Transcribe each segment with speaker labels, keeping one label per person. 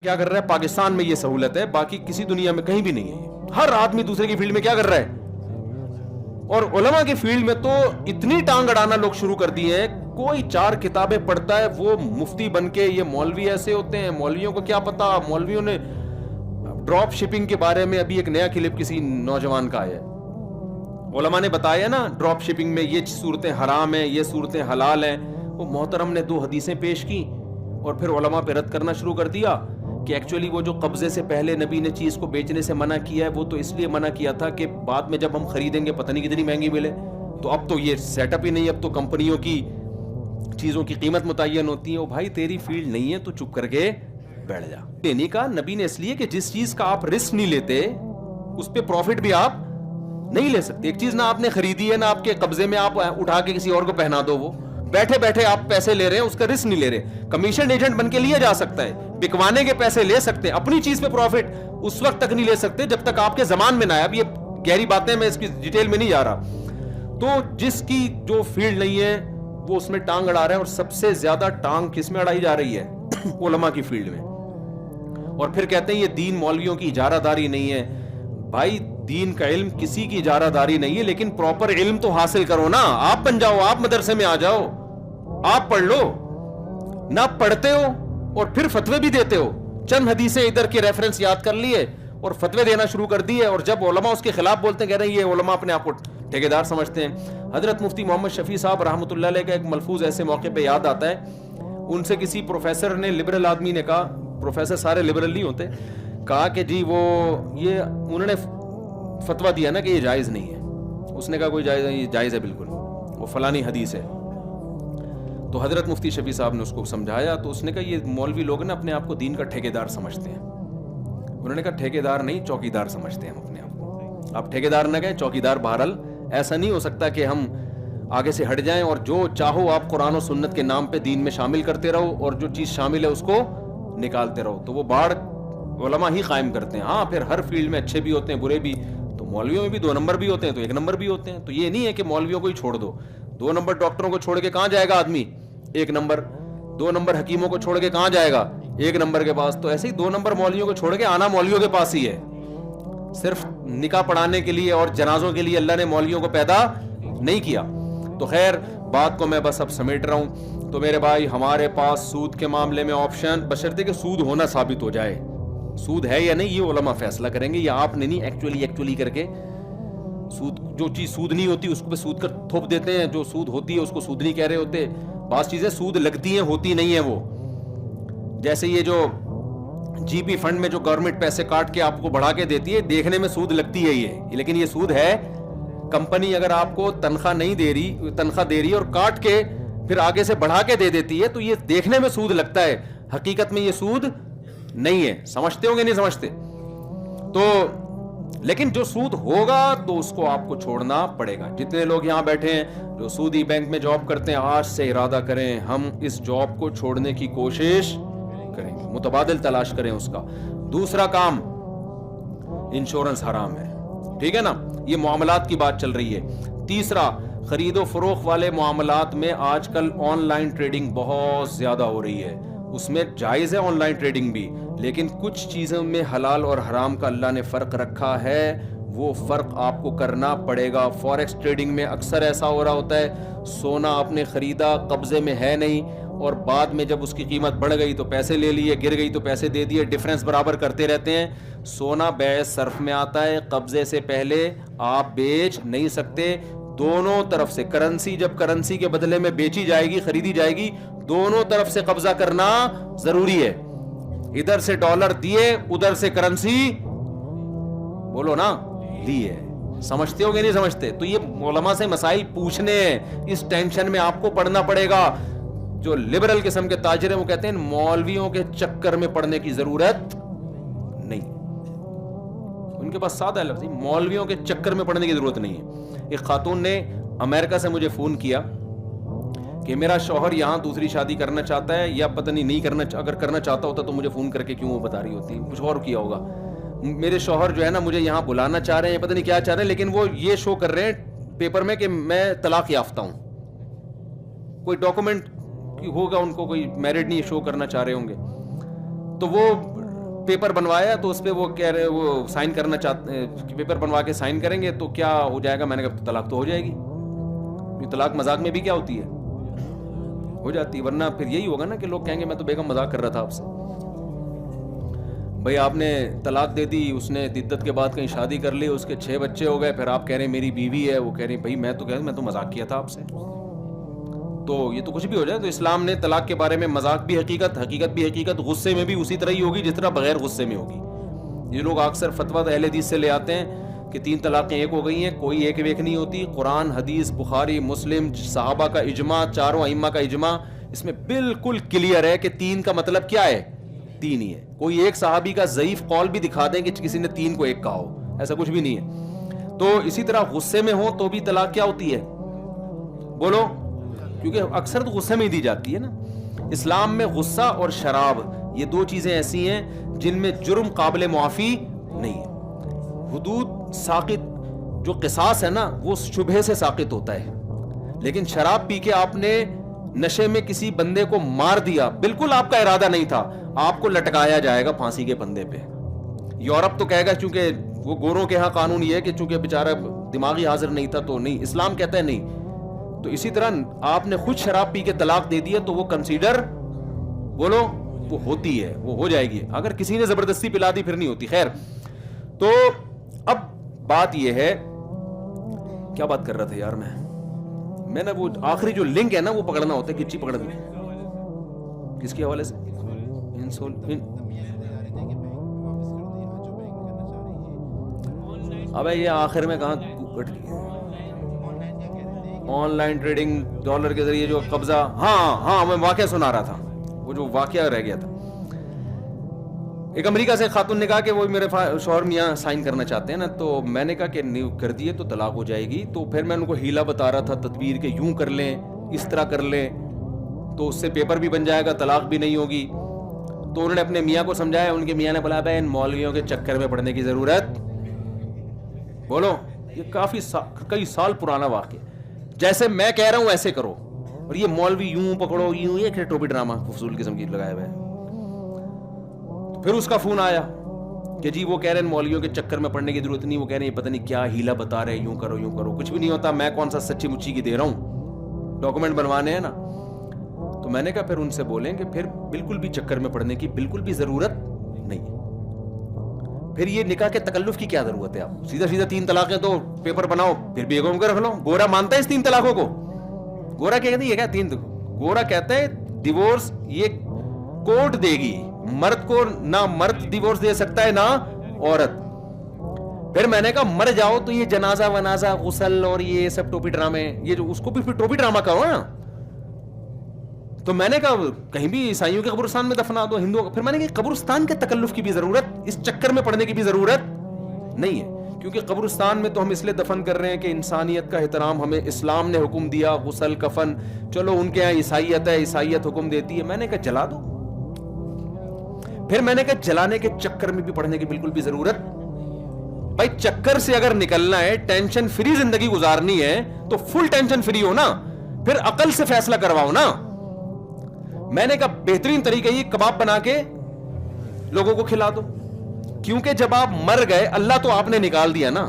Speaker 1: کیا کر رہا ہے؟ پاکستان میں یہ سہولت ہے، باقی کسی دنیا میں کہیں بھی نہیں ہے. ہر آدمی دوسرے کی فیلڈ میں کیا کر رہا ہے. اور علماء کی فیلڈ میں تو اتنی ٹانگ اڑانا لوگ شروع کر دیے ہیں. کوئی 4 کتابیں پڑھتا ہے وہ مفتی بن کے. یہ مولوی ایسے ہوتے ہیں، مولویوں کو کیا پتا. مولویوں نے ڈراپ شپنگ کے بارے میں ابھی ایک نیا کلپ کسی نوجوان کا آیا ہے. علماء نے بتایا نا ڈراپ شپنگ میں یہ صورتیں حرام ہیں، یہ صورتیں حلال ہیں. وہ محترم نے 2 حدیثیں پیش کی اور پھر علماء پہ رد کرنا شروع کر دیا کہ ایکچولی وہ جو قبضے سے پہلے نبی نے چیز کو بیچنے سے منع کیا ہے وہ تو اس لیے منع کیا تھا کہ بعد میں جب ہم خریدیں گے پتہ نہیں کتنی مہنگی ملے. تو اب تو یہ سیٹ اپ ہی نہیں، اب تو کمپنیوں کی چیزوں کی قیمت متعین ہوتی ہے. او بھائی تیری فیلڈ نہیں ہے تو چپ کر کے بیٹھ جا. لینے کا نبی نے اس لیے کہ جس چیز کا آپ رسک نہیں لیتے اس پہ پروفٹ بھی آپ نہیں لے سکتے. ایک چیز نہ آپ نے خریدی ہے نہ آپ کے قبضے میں، آپ اٹھا کے کسی اور کو پہنا دو. وہ بیٹھے بیٹھے آپ پیسے لے رہے ہیں، اس کا رسک نہیں لے رہے. کمیشن ایجنٹ بن کے لیا جا سکتا ہے، بکوانے کے پیسے لے سکتے ہیں، اپنی چیز پہ پروفٹ اس وقت تک نہیں لے سکتے جب تک آپ کے زمان میں نہ آئے. اب یہ گہری باتیں، میں اس کی ڈیٹیل میں نہیں جا رہا. تو جس کی جو فیلڈ نہیں ہے وہ اس میں ٹانگ اڑا رہا ہے. اور سب سے زیادہ ٹانگ کس میں اڑائی جا رہی ہے؟ علماء کی فیلڈ میں. اور پھر کہتے ہیں یہ دین مولویوں کی اجارہ داری نہیں ہے. بھائی دین کا علم کسی کی اجارہ داری نہیں ہے، لیکن پراپر علم تو حاصل کرو نا. آپ بن جاؤ، آپ مدرسے میں آ جاؤ، آپ پڑھ لو. نہ پڑھتے ہو اور پھر فتوے بھی دیتے ہو. چند حدیثیں ادھر کے ریفرنس یاد کر لیے اور فتوے دینا شروع کر دیے. اور جب علماء اس کے خلاف بولتے ہیں کہہ رہے ہیں یہ علماء اپنے آپ کو ٹھیکیدار سمجھتے ہیں. حضرت مفتی محمد شفیع صاحب رحمۃ اللہ علیہ کا ایک ملفوظ ایسے موقع پہ یاد آتا ہے. ان سے کسی پروفیسر نے، لبرل آدمی نے کہا، پروفیسر سارے لبرل نہیں ہوتے، کہا کہ جی وہ یہ انہوں نے فتویٰ دیا نا کہ یہ جائز نہیں ہے. اس نے کہا کوئی جائز نہیں، یہ جائز ہے بالکل، وہ فلانی حدیث ہے. تو حضرت مفتی شفیع صاحب نے اس کو سمجھایا تو اس نے کہا یہ مولوی لوگ نا اپنے آپ کو دین کا ٹھیکیدار سمجھتے ہیں. انہوں نے کہا ٹھیکیدار نہیں، چوکیدار سمجھتے ہیں ہم اپنے آپ کو. آپ ٹھیکیدار نہ کہیں، چوکیدار. بہرحال ایسا نہیں ہو سکتا کہ ہم آگے سے ہٹ جائیں اور جو چاہو آپ قرآن و سنت کے نام پہ دین میں شامل کرتے رہو اور جو چیز شامل ہے اس کو نکالتے رہو. تو وہ باڑ علماء ہی قائم کرتے ہیں. ہاں پھر ہر فیلڈ میں اچھے بھی ہوتے ہیں، برے بھی. تو مولویوں میں بھی 2 نمبر بھی ہوتے ہیں تو 1 نمبر بھی ہوتے ہیں. تو یہ نہیں ہے کہ مولویوں کو ہی چھوڑ دو. 2 نمبر ڈاکٹروں کو چھوڑ کے کہاں جائے گا آدمی؟ 1 نمبر. 2 نمبر حکیموں کو چھوڑ کے کہاں جائے گا؟ 1 نمبر کے پاس. تو ایسے ہی 2 نمبر مولویوں کو چھوڑ کے آنا مولویوں کے پاس ہی ہے. صرف نکاح پڑھانے کے لیے اور جنازوں کے لیے اللہ نے مولویوں کو پیدا نہیں کیا. تو خیر بات کو میں بس اب سمیٹ رہا ہوں. تو میرے بھائی ہمارے پاس سود کے معاملے میں آپشن، بشرطے کہ سود ہونا ثابت ہو جائے. سود ہے یا نہیں یہ علماء فیصلہ کریں گے، یا آپ نے نہیں ایکچولی کر کے سود، جو چیز سود نہیں ہوتی اس کو سود کر تھوپ دیتے ہیں، جو سود ہوتی ہے اس کو سود نہیں کہہ رہے ہوتے. بعض چیزیں سود لگتی ہیں، ہوتی نہیں ہیں. وہ جیسے یہ جو جی پی فنڈ میں جو گورنمنٹ پیسے کاٹ کے آپ کو بڑھا کے دیتی ہے، دیکھنے میں سود لگتی ہے یہ، لیکن یہ سود ہے. کمپنی اگر آپ کو تنخواہ نہیں دے رہی، تنخواہ دے رہی ہے اور کاٹ کے پھر آگے سے بڑھا کے دے دیتی ہے، تو یہ دیکھنے میں سود لگتا ہے، حقیقت میں یہ سود نہیں ہے. سمجھتے ہوں گے نہیں سمجھتے؟ تو لیکن جو سود ہوگا تو اس کو آپ کو چھوڑنا پڑے گا. جتنے لوگ یہاں بیٹھے ہیں جو سودی بینک میں جاب کرتے ہیں، آج سے ارادہ کریں ہم اس جاب کو چھوڑنے کی کوشش کریں گے، متبادل تلاش کریں اس کا. دوسرا کام، انشورنس حرام ہے، ٹھیک ہے نا؟ یہ معاملات کی بات چل رہی ہے. تیسرا، خرید و فروخت والے معاملات میں آج کل آن لائن ٹریڈنگ بہت زیادہ ہو رہی ہے. اس میں جائز ہے آن لائن ٹریڈنگ بھی، لیکن کچھ چیزوں میں حلال اور حرام کا اللہ نے فرق رکھا ہے، وہ فرق آپ کو کرنا پڑے گا. فوریکس ٹریڈنگ میں اکثر ایسا ہو رہا ہوتا ہے، سونا آپ نے خریدا، قبضے میں ہے نہیں، اور بعد میں جب اس کی قیمت بڑھ گئی تو پیسے لے لیے، گر گئی تو پیسے دے دیے، ڈیفرنس برابر کرتے رہتے ہیں. سونا بیع صرف میں آتا ہے، قبضے سے پہلے آپ بیچ نہیں سکتے. دونوں طرف سے کرنسی، جب کرنسی کے بدلے میں بیچی جائے گی، خریدی جائے گی، دونوں طرف سے قبضہ کرنا ضروری ہے. ادھر سے ڈالر دیے، ادھر سے کرنسی بولو نا لیے. سمجھتے ہو گے نہیں سمجھتے؟ تو یہ علماء سے مسائل پوچھنے ہیں، اس ٹینشن میں آپ کو پڑھنا پڑے گا. جو لبرل قسم کے تاجر ہیں وہ کہتے ہیں مولویوں کے چکر میں پڑنے کی ضرورت نہیں. ان کے پاس سادہ لفظ، مولویوں کے چکر میں پڑنے کی ضرورت نہیں ہے. ایک خاتون نے امریکہ سے مجھے فون کیا کہ میرا شوہر یہاں دوسری شادی کرنا چاہتا ہے، یا پتہ نہیں کرنا، اگر کرنا چاہتا ہوتا تو مجھے فون کر کے کیوں وہ بتا رہی ہوتی، کچھ اور کیا ہوگا. میرے شوہر جو ہے نا مجھے یہاں بلانا چاہ رہے ہیں، پتہ نہیں کیا چاہ رہے ہیں، لیکن وہ یہ شو کر رہے ہیں پیپر میں کہ میں طلاق یافتہ ہوں. کوئی ڈاکومنٹ ہوگا ان کو، کوئی میرڈ نہیں شو کرنا چاہ رہے ہوں گے. تو وہ پیپر بنوایا تو اس پہ وہ کہہ رہے وہ سائن کرنا چاہتے ہیں، پیپر بنوا کے سائن کریں گے تو کیا ہو جائے گا؟ میں نے کہا طلاق تو ہو جائے گی. یہ طلاق مذاق میں بھی کیا ہوتی ہے؟ ہو جاتی ہے. ورنہ پھر یہی ہوگا نا کہ لوگ کہیں گے میں تو بیگم مذاق کر رہا تھا آپ سے. بھائی آپ نے طلاق دے دی، اس نے عدت کے بعد کہیں شادی کر لی، اس کے 6 بچے ہو گئے، پھر آپ کہہ رہے ہیں میری بیوی ہے، وہ کہہ رہے ہیں بھائی میں تو مذاق کیا تھا آپ سے. تو یہ تو کچھ بھی ہو جائے. تو اسلام نے طلاق کے بارے میں مذاق بھی حقیقت، حقیقت بھی حقیقت، غصے میں بھی اسی طرح ہی ہوگی جس طرح بغیر غصے میں ہوگی. یہ لوگ اکثر فتویٰ اہل حدیث سے لے آتے ہیں کہ 3 طلاقیں ایک ہو گئی ہیں، کوئی ایک ویک نہیں ہوتی. قرآن، حدیث، بخاری، مسلم، صحابہ کا اجماع، چاروں ائمہ کا اجماع اس میں بالکل کلیئر ہے کہ 3 کا مطلب کیا ہے؟ 3 ہی ہے. کوئی ایک صحابی کا ضعیف قول بھی دکھا دیں کہ کسی نے 3 کو 1 کہا ہو، ایسا کچھ بھی نہیں ہے. تو اسی طرح غصے میں ہو تو بھی طلاق کیا ہوتی ہے؟ بولو، کیونکہ اکثر تو غصے میں ہی دی جاتی ہے نا. اسلام میں غصہ اور شراب یہ 2 چیزیں ایسی ہیں جن میں جرم قابل معافی نہیں ہے. حدود ساقط، جو قصاص ہے نا وہ شبہے سے ساقط ہوتا ہے. لیکن شراب پی کے آپ نے نشے میں کسی بندے کو مار دیا، بالکل آپ کا ارادہ نہیں تھا، آپ کو لٹکایا جائے گا پھانسی کے پندے پہ. یورپ تو کہے گا چونکہ وہ گوروں کے ہاں قانون یہ ہے کہ چونکہ بیچارہ دماغی حاضر نہیں تھا تو نہیں. اسلام کہتا ہے نہیں. تو اسی طرح آپ نے خود شراب پی کے طلاق دے دی تو وہ کنسیڈر، بولو، وہ ہوتی ہے، وہ ہو جائے گی. اگر کسی نے زبردستی پلا دی پھر نہیں ہوتی. خیر، تو اب بات یہ ہے، کیا بات کر رہا تھا یار میں نے وہ آخری جو لنک ہے نا وہ پکڑنا ہوتا ہے. کچی پکڑ دی کس کے حوالے سے؟ ابے یہ آخر میں کہاں کٹ گیا؟ آن لائن ٹریڈنگ، ڈالر کے ذریعے جو قبضہ، ہاں میں واقعہ سنا رہا تھا، وہ جو واقعہ رہ گیا تھا. ایک امریکہ سے خاتون نے کہا کہ وہ میرے شوہر میاں سائن کرنا چاہتے ہیں نا، تو میں نے کہا کہ نہیں کر دیے تو طلاق ہو جائے گی. تو پھر میں ان کو ہیلا بتا رہا تھا، تدبیر کہ یوں کر لیں، اس طرح کر لیں تو اس سے پیپر بھی بن جائے گا، طلاق بھی نہیں ہوگی. تو انہوں نے اپنے میاں کو سمجھایا. ان کے میاں نے بولا بھائی ان مولویوں کے چکر میں پڑنے کی ضرورت، بولو، یہ کئی سال پرانا واقعہ. جیسے میں کہہ رہا ہوں ایسے کرو، اور یہ مولوی یوں پکڑو، یوں، یہ ٹوپی ڈرامہ فضول قسم کی لگائے ہوئے. پھر اس کا فون آیا کہ جی وہ کہہ رہے ہیں مولویوں کے چکر میں پڑنے کی ضرورت نہیں، وہ کہہ رہے ہیں پتہ نہیں کیا ہیلا بتا رہے ہیں، یوں کرو یوں کرو. کچھ بھی نہیں ہوتا، میں کون سا سچی مچی کی دے رہا ہوں، ڈاکومنٹ بنوانے ہیں نا. تو میں نے کہا پھر ان سے بولیں کہ پھر بالکل بھی چکر میں پڑنے کی بالکل بھی ضرورت نہیں. پھر یہ نکاح کے تکلف کی کیا ضرورت ہے؟ آپ سیدھا 3 طلاقیں تو پیپر بناؤ، پھر بیگم کو رکھ لو. گورا مانتا ہے اس 3 طلاقوں کو؟ گورا کیا کہتے ہیں؟ یہ کیا 3؟ گورا کہتا ہے ڈیورس یہ کورٹ دے گی، مرد کو نہ مرد ڈیورس دے سکتا ہے نہ عورت. پھر میں نے کہا مر جاؤ تو یہ جنازہ ونازہ، غسل اور یہ سب ٹوپی ڈرامے، یہ جو اس کو بھی پھر ٹوپی ڈرامہ کرو نا. تو میں نے کہا کہیں بھی عیسائیوں کے قبرستان میں دفنا دو، ہندوؤں. پھر میں نے کہا قبرستان کے تکلف کی بھی ضرورت، اس چکر میں پڑنے کی بھی ضرورت نہیں ہے. کیونکہ قبرستان میں تو ہم اس لیے دفن کر رہے ہیں کہ انسانیت کا احترام ہمیں اسلام نے حکم دیا، غسل کفن. چلو ان کے یہاں عیسائیت ہے، عیسائیت حکم دیتی ہے. میں نے کہا جلا دو. پھر میں نے کہا جلانے کے چکر میں بھی پڑھنے کی بالکل بھی ضرورت. بھائی چکر سے اگر نکلنا ہے، ٹینشن فری زندگی گزارنی ہے تو فل ٹینشن فری ہو نا، پھر عقل سے فیصلہ کرواؤ نا. میں نے کہا بہترین طریقہ یہ کباب بنا کے لوگوں کو کھلا دو. کیونکہ جب آپ مر گئے، اللہ تو آپ نے نکال دیا نا.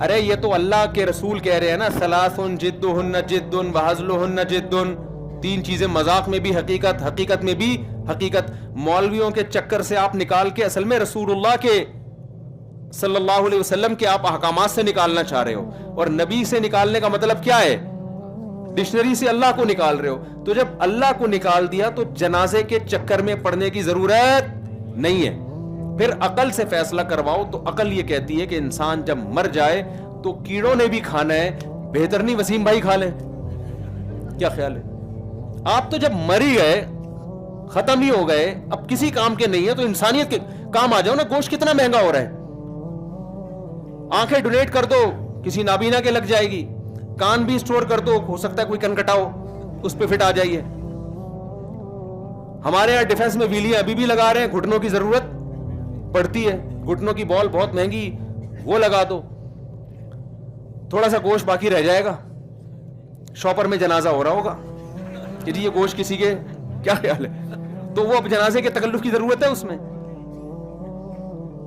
Speaker 1: ارے یہ تو اللہ کے رسول کہہ رہے ہیں نا، ثلاثن جدہن جد وہزلہن جد. 3 چیزیں مذاق میں بھی حقیقت، حقیقت میں بھی حقیقت. مولویوں کے چکر سے آپ نکال کے اصل میں رسول اللہ کے صلی اللہ علیہ وسلم کے آپ احکامات سے نکالنا چاہ رہے ہو. اور نبی سے نکالنے کا مطلب کیا ہے؟ ڈکشنری سے اللہ کو نکال رہے ہو. تو جب اللہ کو نکال دیا تو جنازے کے چکر میں پڑنے کی ضرورت نہیں ہے. پھر عقل سے فیصلہ کرواؤ. تو عقل یہ کہتی ہے کہ انسان جب مر جائے تو کیڑوں نے بھی کھانا ہے، بہتر نہیں وسیم بھائی کھا لیں؟ کیا خیال ہے؟ آپ تو جب مر ہی گئے، ختم ہی ہو گئے، اب کسی کام کے نہیں ہے، تو انسانیت کے کام آ جاؤ نا. گوشت کتنا مہنگا ہو رہا ہے، آنکھیں ڈونیٹ کر دو، کسی نابینا کے لگ جائے گی. کان بھی اسٹور کر دو، ہو سکتا ہے کوئی کن کٹا ہو، اس پہ فٹ آ جائیے. ہمارے یہاں ڈیفنس میں ویلیاں ابھی بھی لگا رہے ہیں، گھٹنوں کی ضرورت پڑتی ہے، گھٹنوں کی بال بہت مہنگی، وہ لگا دو. تھوڑا سا گوشت باقی رہ جائے گا، شاپر میں جنازہ ہو رہا ہوگا کہ جی یہ گوشت کسی کے، کیا خیال ہے؟ تو وہ اب جنازے کے تکلف کی ضرورت ہے اس میں.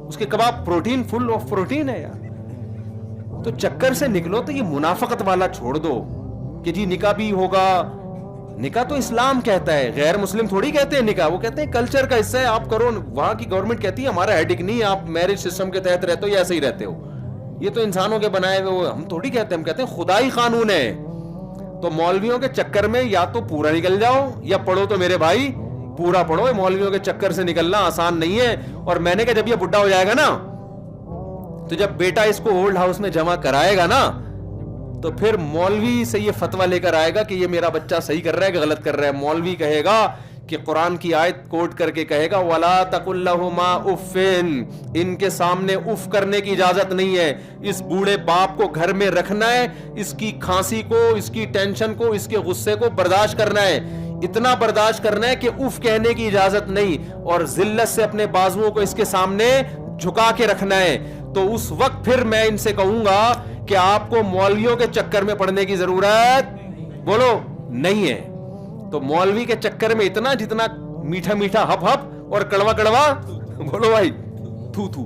Speaker 1: اس کے کباب پروٹین فل آف پروٹین ہے یار. تو چکر سے نکلو. تو یہ منافقت والا چھوڑ دو کہ جی نکاح بھی ہوگا. نکاح تو اسلام کہتا ہے, غیر مسلم تھوڑی کہتے ہیں نکاح, وہ کہتے ہیں کلچر کا حصہ ہے, آپ کرو. وہاں کی گورنمنٹ کہتی ہے ہمارا ہیڈک نہیں, آپ میرج سسٹم کے تحت رہتے ہو یا ایسے ہی رہتے ہو. یہ تو انسانوں کے بنائے ہوئے, ہم تھوڑی کہتے ہیں, ہم کہتے ہیں خدائی قانون ہے. تو مولویوں کے چکر میں یا تو پورا نکل جاؤ یا پڑھو تو میرے بھائی پورا پڑھو. مولویوں کے چکر سے نکلنا آسان نہیں ہے. اور میں نے کہا جب یہ بڈھا ہو جائے گا نا, تو جب بیٹا اس کو اولڈ ہاؤس میں جمع کرائے گا نا, تو پھر مولوی سے یہ فتویٰ لے کر آئے گا کہ یہ میرا بچہ صحیح کر رہا ہے کہ غلط کر رہا ہے. مولوی کہے گا کہ قرآن کی آیت کوٹ کر کے کہے گا وَلَا تَقُلْ لَهُمَا اُفٍّ, ان کے سامنے اف کرنے کی اجازت نہیں ہے. اس بوڑھے باپ کو گھر میں رکھنا ہے, اس کی کھانسی کو, اس کی ٹینشن کو, اس کے غصے کو برداشت کرنا ہے. اتنا برداشت کرنا ہے کہ اف کہنے کی اجازت نہیں, اور ذلت سے اپنے بازوؤں کو اس کے سامنے جھکا کے رکھنا ہے. تو اس وقت پھر میں ان سے کہوں گا کہ آپ کو مولویوں کے چکر میں پڑنے کی ضرورت بولو نہیں ہے. تو مولوی کے چکر میں اتنا جتنا میٹھا میٹھا ہپ ہپ اور کڑوا کڑوا بولو بھائی تھو تھو.